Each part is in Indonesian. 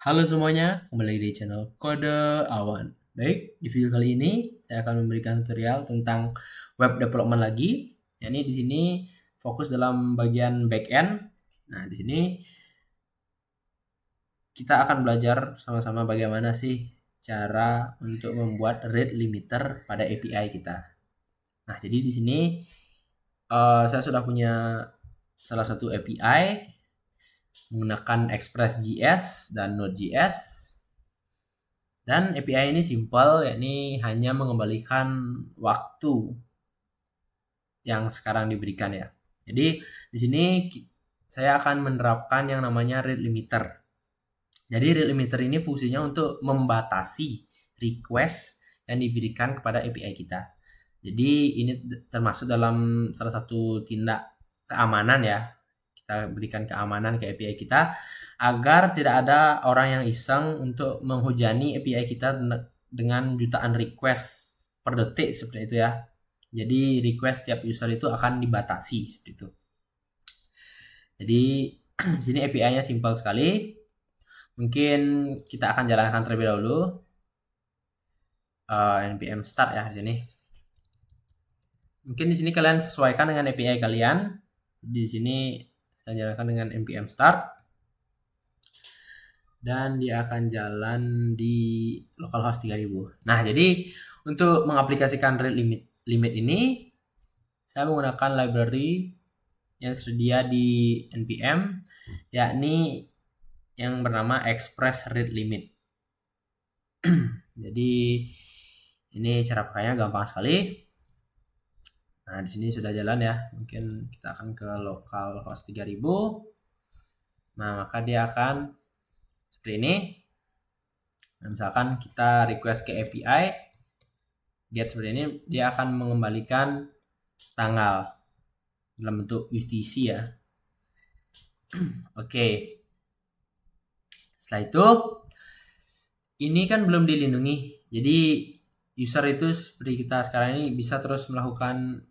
Halo semuanya, kembali di channel Kode Awan. Baik, di video kali ini saya akan memberikan tutorial tentang web development lagi. Yakni di sini fokus dalam bagian backend. Nah, di sini kita akan belajar sama-sama bagaimana sih cara untuk membuat rate limiter pada API kita. Nah, jadi di sini saya sudah punya salah satu API menggunakan Express.js dan Node.js. Dan API ini simpel, yakni hanya mengembalikan waktu yang sekarang diberikan ya. Jadi di sini saya akan menerapkan yang namanya rate limiter. Jadi rate limiter ini fungsinya untuk membatasi request yang diberikan kepada API kita. Jadi ini termasuk dalam salah satu tindak keamanan ya. Kita berikan keamanan ke API kita agar tidak ada orang yang iseng untuk menghujani API kita dengan jutaan request per detik seperti itu ya. Jadi request tiap user itu akan dibatasi seperti itu. Jadi di sini API-nya simpel sekali. Mungkin kita akan jalankan terlebih dahulu npm start ya di sini. Mungkin di sini kalian sesuaikan dengan API kalian. Di sini saya jalankan dengan npm start. Dan dia akan jalan di localhost 3000. Nah, jadi untuk mengaplikasikan rate limit ini saya menggunakan library yang tersedia di npm, yakni yang bernama express rate limit. Jadi ini cara pakainya gampang sekali. Nah, di sini sudah jalan ya. Mungkin kita akan ke localhost 3000. Nah, maka dia akan seperti ini. Nah, misalkan kita request ke API, get seperti ini, dia akan mengembalikan tanggal dalam bentuk UTC ya. Oke. Setelah itu, ini kan belum dilindungi. Jadi user itu seperti kita sekarang ini bisa terus melakukan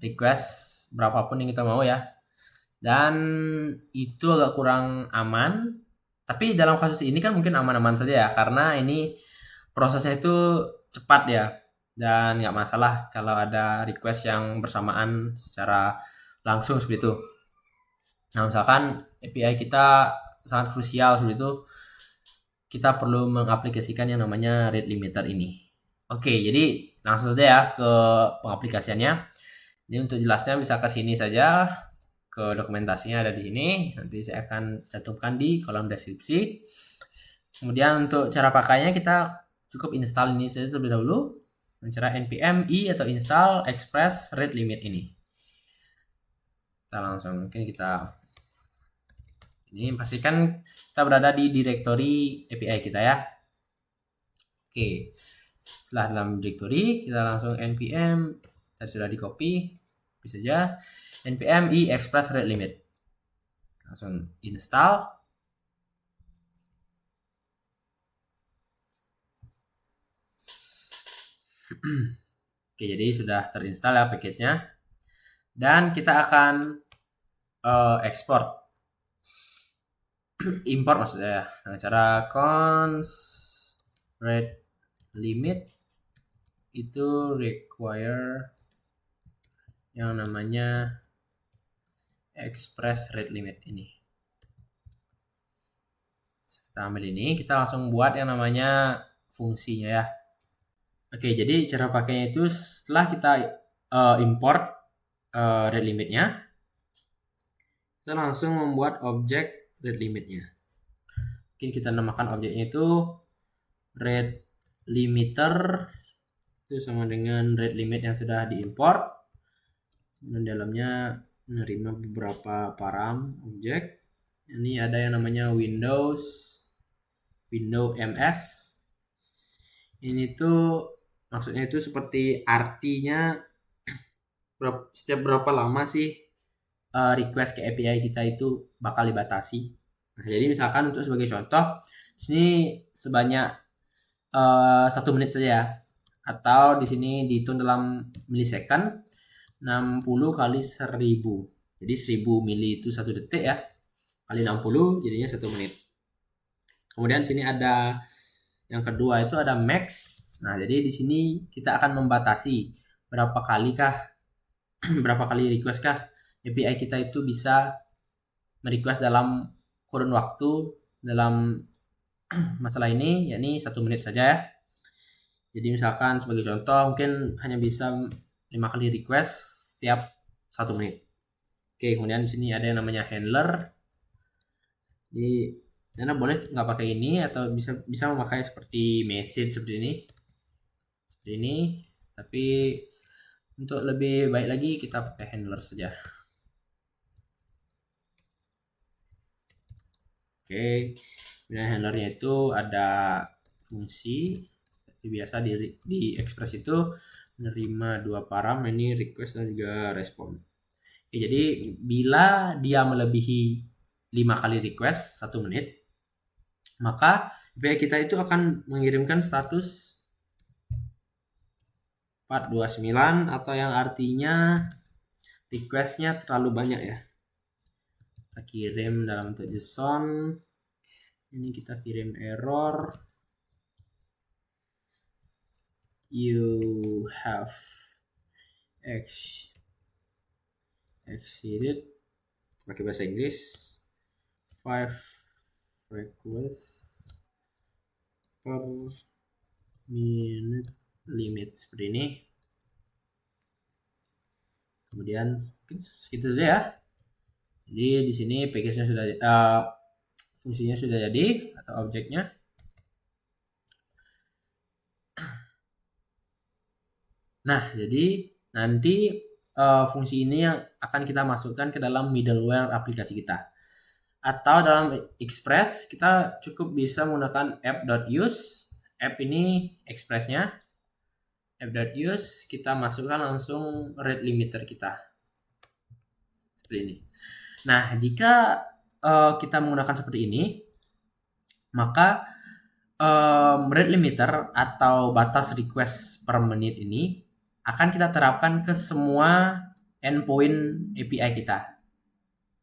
request berapapun yang kita mau ya. Dan itu agak kurang aman. Tapi dalam kasus ini kan mungkin aman-aman saja ya, karena ini prosesnya itu cepat ya. Dan nggak masalah kalau ada request yang bersamaan secara langsung seperti itu. Nah, misalkan API kita sangat krusial seperti itu, kita perlu mengaplikasikan yang namanya rate limiter ini. Oke, jadi langsung saja ya ke pengaplikasiannya. Jadi untuk jelasnya bisa ke sini saja, ke dokumentasinya ada di sini. Nanti saya akan cantumkan di kolom deskripsi. Kemudian untuk cara pakainya kita cukup install ini saja terlebih dahulu. Dengan cara npm i atau install express rate limit ini. Kita langsung mungkin kita ini pastikan kita berada di directory API kita ya. Oke. Setelah dalam directory kita langsung npm, kita sudah di copy, bisa saja npm i express rate limit. Langsung install. Oke, jadi sudah terinstall ya package-nya. Dan kita akan export. Import maksudnya ya. Nah, cara const rate limit itu require yang namanya express rate limit ini. Kita ambil ini, kita langsung buat yang namanya fungsinya ya. Oke, jadi cara pakainya itu setelah kita import rate limitnya, kita langsung membuat objek rate limitnya. Oke, kita namakan objeknya itu rate limiter, itu sama dengan rate limit yang sudah diimport, dan dalamnya menerima beberapa param objek. Ini ada yang namanya window ms. Ini tuh maksudnya itu seperti artinya setiap berapa lama sih request ke API kita itu bakal dibatasi. Nah, jadi misalkan untuk sebagai contoh, sini sebanyak 1 menit saja ya. Atau di sini dihitung dalam milisecond, 60 kali 1000. Jadi 1000 mili itu 1 detik ya. kali 60 jadinya 1 menit. Kemudian sini ada yang kedua itu ada max. Nah, jadi di sini kita akan membatasi berapa kali request kah API kita itu bisa merequest dalam kurun waktu dalam masalah ini, yakni 1 menit saja ya. Jadi misalkan sebagai contoh mungkin hanya bisa 5 kali request setiap 1 menit. Oke, kemudian di sini ada yang namanya handler. Di Anda boleh nggak pakai ini atau bisa memakai seperti message seperti ini. Tapi untuk lebih baik lagi kita pakai handler saja. Oke, kemudian handlernya itu ada fungsi seperti biasa di Express itu menerima 2 param, ini request dan juga respon. Oke, jadi bila dia melebihi 5 kali request 1 menit, maka API kita itu akan mengirimkan status 429 atau yang artinya requestnya terlalu banyak ya. Kita kirim dalam bentuk JSON. Ini kita kirim error. You have exceeded, pakai bahasa Inggris, 5 requests per minute limit seperti ini. Kemudian mungkin segitu saja ya. Jadi di sini package-nya sudah fungsinya sudah jadi atau objeknya. Nah, jadi nanti fungsi ini yang akan kita masukkan ke dalam middleware aplikasi kita. Atau dalam Express kita cukup bisa menggunakan app.use. App ini Express-nya. App.use kita masukkan langsung rate limiter kita. Seperti ini. Nah, jika kita menggunakan seperti ini, maka rate limiter atau batas request per menit ini akan kita terapkan ke semua endpoint API kita.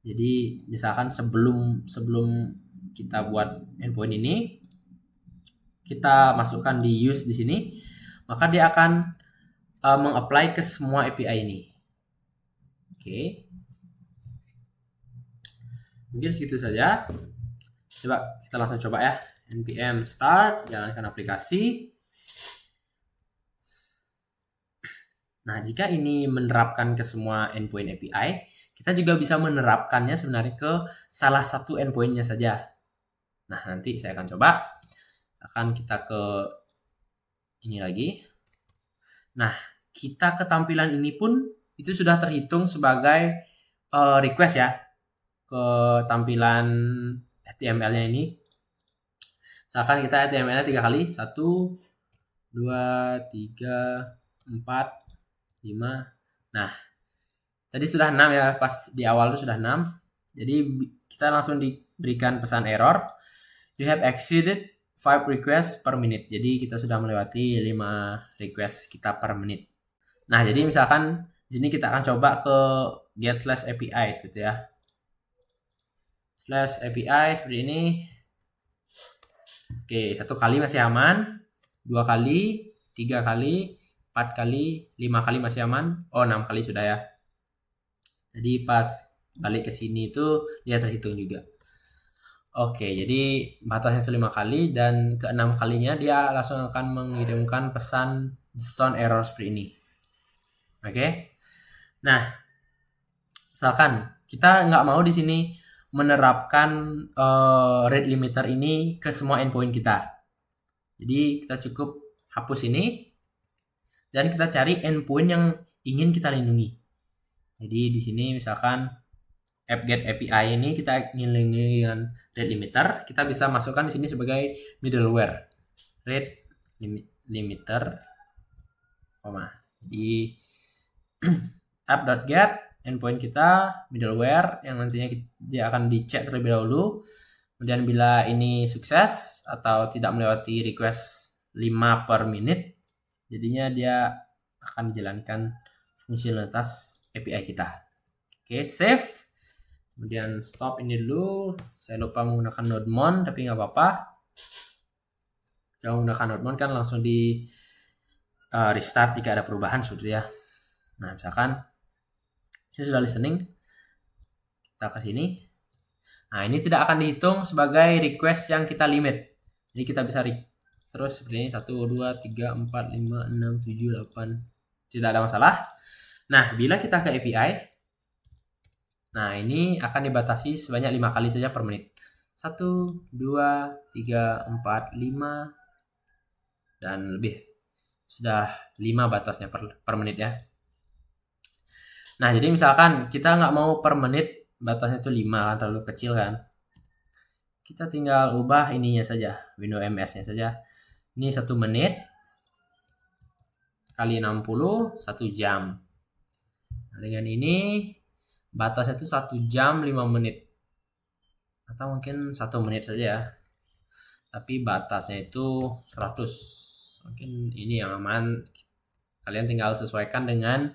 Jadi misalkan sebelum kita buat endpoint ini, kita masukkan di use di sini, maka dia akan mengapply ke semua API ini. Oke. Mungkin segitu saja. Coba kita langsung coba ya. npm start, jalankan aplikasi. Nah, jika ini menerapkan ke semua endpoint API, kita juga bisa menerapkannya sebenarnya ke salah satu endpoint-nya saja. Nah, nanti saya akan coba. Akan kita ke ini lagi. Nah, kita ketampilan ini pun itu sudah terhitung sebagai request ya. Ketampilan HTML-nya ini. Misalkan kita HTML-nya 3 kali. 1, 2, 3, 4, 5. Nah, tadi sudah 6 ya, pas di awal itu sudah 6. Jadi kita langsung diberikan pesan error. You have exceeded 5 requests per minute. Jadi kita sudah melewati 5 request kita per menit. Nah, jadi misalkan di sini kita akan coba ke get/API gitu ya. /API seperti ini. Oke, 1 kali masih aman, 2 kali, 3 kali, 4 kali, 5 kali masih aman. Oh, 6 kali sudah ya. Jadi pas balik ke sini itu dia terhitung juga. Oke, jadi batasnya itu 5 kali dan ke 6 kalinya dia langsung akan mengirimkan pesan JSON error seperti ini. Oke. Nah, misalkan kita nggak mau di sini menerapkan rate limiter ini ke semua endpoint kita. Jadi kita cukup hapus ini dan kita cari endpoint yang ingin kita lindungi. Jadi di sini misalkan app-get API ini kita ingin lindungi dengan rate limiter, kita bisa masukkan di sini sebagai middleware rate limiter, jadi app.get endpoint kita middleware yang nantinya dia akan dicek terlebih dahulu. Kemudian bila ini sukses atau tidak melewati request 5 per menit, jadinya dia akan menjalankan fungsionalitas API kita. Oke, save. Kemudian stop ini dulu. Saya lupa menggunakan node mon, tapi nggak apa-apa. Kalau menggunakan node mon kan langsung di restart jika ada perubahan seperti ya. Nah, misalkan saya sudah listening, kita ke sini. Nah, ini tidak akan dihitung sebagai request yang kita limit. Jadi kita bisa terus seperti ini 1, 2, 3, 4, 5, 6, 7, 8. Tidak ada masalah. Nah, bila kita ke API, nah ini akan dibatasi sebanyak 5 kali saja per menit. 1, 2, 3, 4, 5, dan lebih. Sudah 5 batasnya per menit ya. Nah, jadi misalkan kita nggak mau per menit, batasnya itu 5 kan, terlalu kecil kan. Kita tinggal ubah ininya saja, window MS-nya saja. Ini 1 menit kali 60, 1 jam. Nah, dengan ini batasnya itu 1 jam 5 menit. Atau mungkin 1 menit saja ya. Tapi batasnya itu 100. Mungkin ini yang aman. Kalian tinggal sesuaikan dengan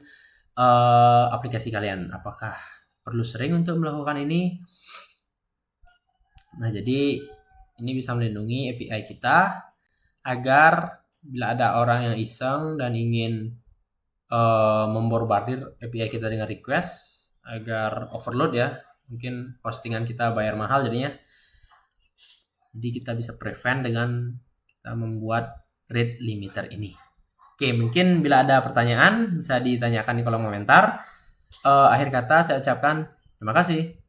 aplikasi kalian. Apakah perlu sering untuk melakukan ini? Nah, jadi ini bisa melindungi API kita agar bila ada orang yang iseng dan ingin memborbardir API kita dengan request agar overload ya, mungkin postingan kita bayar mahal jadinya. Jadi kita bisa prevent dengan kita membuat rate limiter ini. Oke, mungkin bila ada pertanyaan bisa ditanyakan di kolom komentar. Akhir kata saya ucapkan terima kasih.